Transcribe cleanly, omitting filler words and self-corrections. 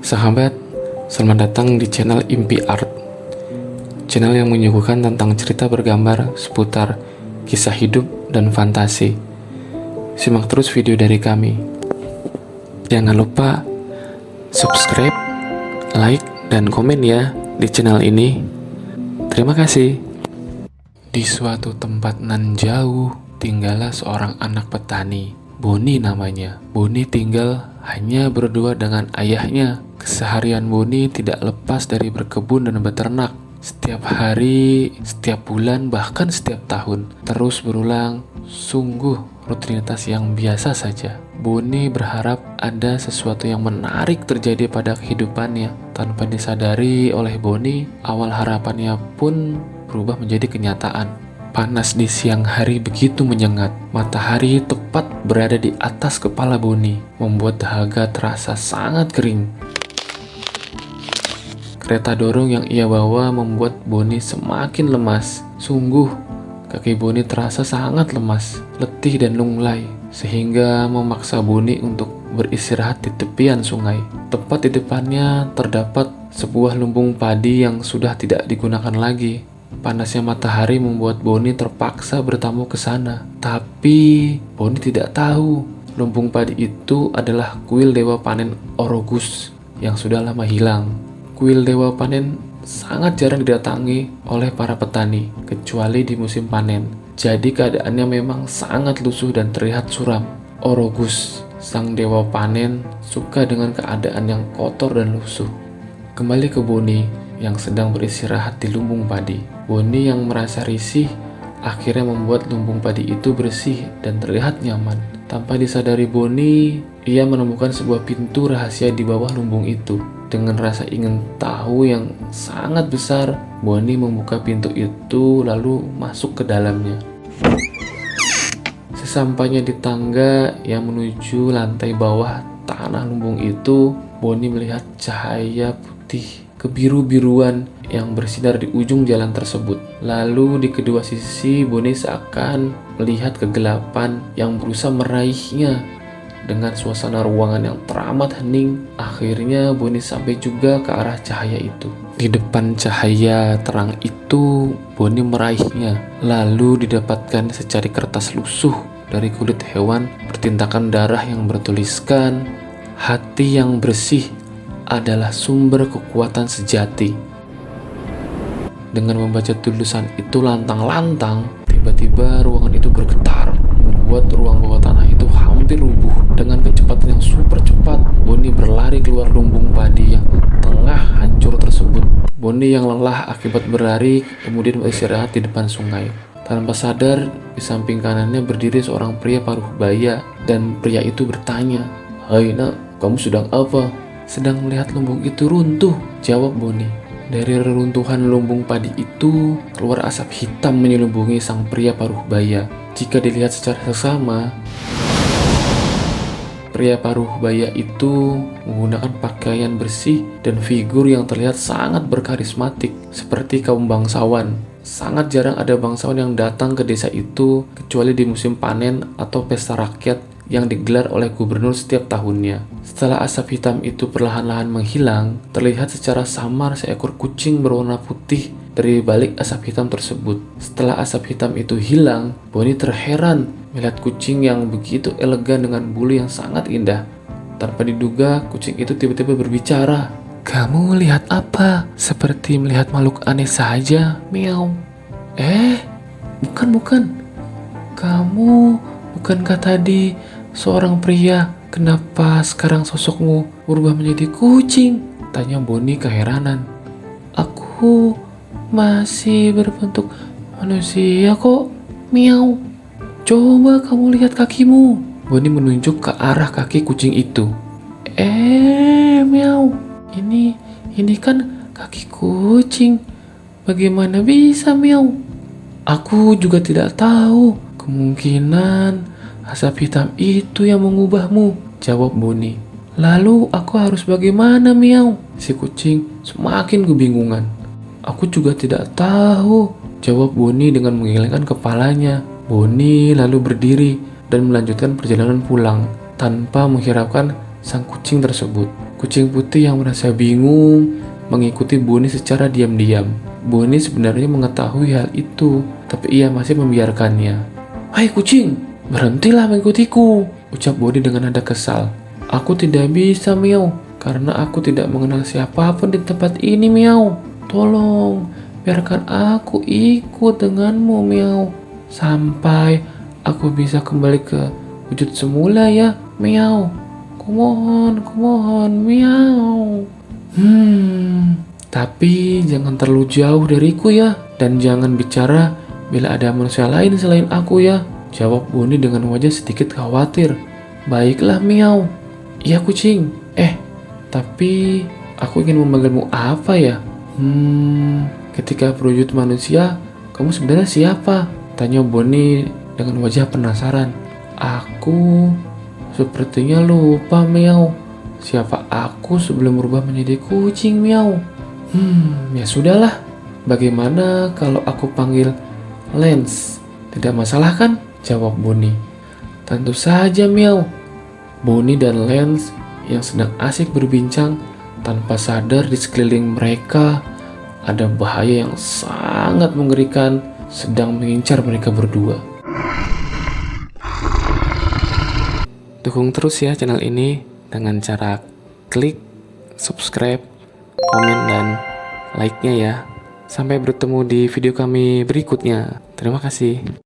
Sahabat, selamat datang di channel Impi Art. Channel yang menyuguhkan tentang cerita bergambar seputar kisah hidup dan fantasi. Simak terus video dari kami. Jangan lupa subscribe, like, dan komen ya di channel ini. Terima kasih. Di suatu tempat nan jauh, tinggallah seorang anak petani. Boni namanya. Boni tinggal hanya berdua dengan ayahnya. Keseharian Boni tidak lepas dari berkebun dan beternak. Setiap hari, setiap bulan, bahkan setiap tahun terus berulang. Sungguh rutinitas yang biasa saja. Boni berharap ada sesuatu yang menarik terjadi pada kehidupannya. Tanpa disadari oleh Boni, awal harapannya pun berubah menjadi kenyataan. Panas di siang hari begitu menyengat. Matahari tepat berada di atas kepala Boni, membuat dahaga terasa sangat kering. Kereta dorong yang ia bawa membuat Boni semakin lemas. Sungguh, kaki Boni terasa sangat lemas, letih dan lunglai, sehingga memaksa Boni untuk beristirahat di tepian sungai. Tepat di depannya terdapat sebuah lumbung padi yang sudah tidak digunakan lagi. Panasnya matahari membuat Boni terpaksa bertamu ke sana. Tapi Boni tidak tahu lumbung padi itu adalah kuil dewa panen Orogus yang sudah lama hilang. Kuil dewa panen sangat jarang didatangi oleh para petani, kecuali di musim panen. Jadi keadaannya memang sangat lusuh dan terlihat suram. Orogus, sang dewa panen, suka dengan keadaan yang kotor dan lusuh. Kembali ke Boni yang sedang beristirahat di lumbung padi. Boni yang merasa risih akhirnya membuat lumbung padi itu bersih dan terlihat nyaman. Tanpa disadari Boni, ia menemukan sebuah pintu rahasia di bawah lumbung itu. Dengan rasa ingin tahu yang sangat besar, Boni membuka pintu itu lalu masuk ke dalamnya. Sesampainya di tangga yang menuju lantai bawah tanah lumbung itu, Boni melihat cahaya putih kebiru-biruan yang bersinar di ujung jalan tersebut. Lalu di kedua sisi Boni seakan melihat kegelapan yang berusaha meraihnya. Dengan suasana ruangan yang teramat hening, akhirnya Boni sampai juga ke arah cahaya itu. Di depan cahaya terang itu, Boni meraihnya. Lalu didapatkan secari kertas lusuh dari kulit hewan bertintakan darah yang bertuliskan, "Hati yang bersih adalah sumber kekuatan sejati." Dengan membaca tulisan itu lantang-lantang, tiba-tiba ruangan itu bergetar, membuat ruang bawah tanah itu hampir rubuh. Dengan kecepatan yang super cepat, Boni berlari keluar lumbung padi yang tengah hancur tersebut. Boni yang lelah akibat berlari kemudian beristirahat di depan sungai. Tanpa sadar, di samping kanannya berdiri seorang pria paruh baya, dan pria itu bertanya, "Hai nak, kamu sedang apa?" "Sedang melihat lumbung itu runtuh," jawab Boni. Dari reruntuhan lumbung padi itu, keluar asap hitam menyelubungi sang pria paruh baya. Jika dilihat secara seksama, pria paruh baya itu menggunakan pakaian bersih dan figur yang terlihat sangat berkarismatik, seperti kaum bangsawan. Sangat jarang ada bangsawan yang datang ke desa itu, kecuali di musim panen atau pesta rakyat yang digelar oleh gubernur setiap tahunnya. Setelah asap hitam itu perlahan-lahan menghilang, terlihat secara samar seekor kucing berwarna putih dari balik asap hitam tersebut. Setelah asap hitam itu hilang, Boni terheran melihat kucing yang begitu elegan dengan bulu yang sangat indah. Tanpa diduga, kucing itu tiba-tiba berbicara. "Kamu melihat apa? Seperti melihat makhluk aneh saja, miau." Bukan. Kamu bukankah tadi seorang pria? Kenapa sekarang sosokmu berubah menjadi kucing?" tanya Boni keheranan. "Aku masih berbentuk manusia kok, miau. Coba kamu lihat kakimu." Boni menunjuk ke arah kaki kucing itu. Miau. Ini kan kaki kucing. Bagaimana bisa, miau?" "Aku juga tidak tahu. Kemungkinan asap hitam itu yang mengubahmu," jawab Boni. "Lalu aku harus bagaimana, miau?" Si kucing semakin kebingungan. "Aku juga tidak tahu," jawab Boni dengan menggelengkan kepalanya. Boni lalu berdiri dan melanjutkan perjalanan pulang tanpa menghiraukan sang kucing tersebut. Kucing putih yang merasa bingung mengikuti Bonnie secara diam-diam. Bonnie sebenarnya mengetahui hal itu, tapi ia masih membiarkannya. "Hai kucing, berhentilah mengikutiku," ucap Bonnie dengan nada kesal. "Aku tidak bisa, Miau, karena aku tidak mengenal siapapun di tempat ini, Miau. Tolong, biarkan aku ikut denganmu, Miau, sampai aku bisa kembali ke wujud semula ya, Miau. Kumohon, Miau." Tapi jangan terlalu jauh dariku ya, dan jangan bicara bila ada manusia lain selain aku ya, jawab Bonnie dengan wajah sedikit khawatir. "Baiklah, Miau." "Iya kucing. Tapi aku ingin memanggilmu apa ya? Ketika berwujud manusia, kamu sebenarnya siapa?" tanya Bonnie dengan wajah penasaran. "Aku sepertinya lupa, Miau. Siapa aku sebelum berubah menjadi kucing, Miau?" Ya sudahlah. Bagaimana kalau aku panggil Lance? Tidak masalah kan? Jawab Bonnie. "Tentu saja, Miau." Bonnie dan Lance yang sedang asik berbincang tanpa sadar di sekeliling mereka ada bahaya yang sangat mengerikan sedang mengincar mereka berdua. Dukung terus ya channel ini dengan cara klik subscribe, komen, dan like-nya ya. Sampai bertemu di video kami berikutnya. Terima kasih.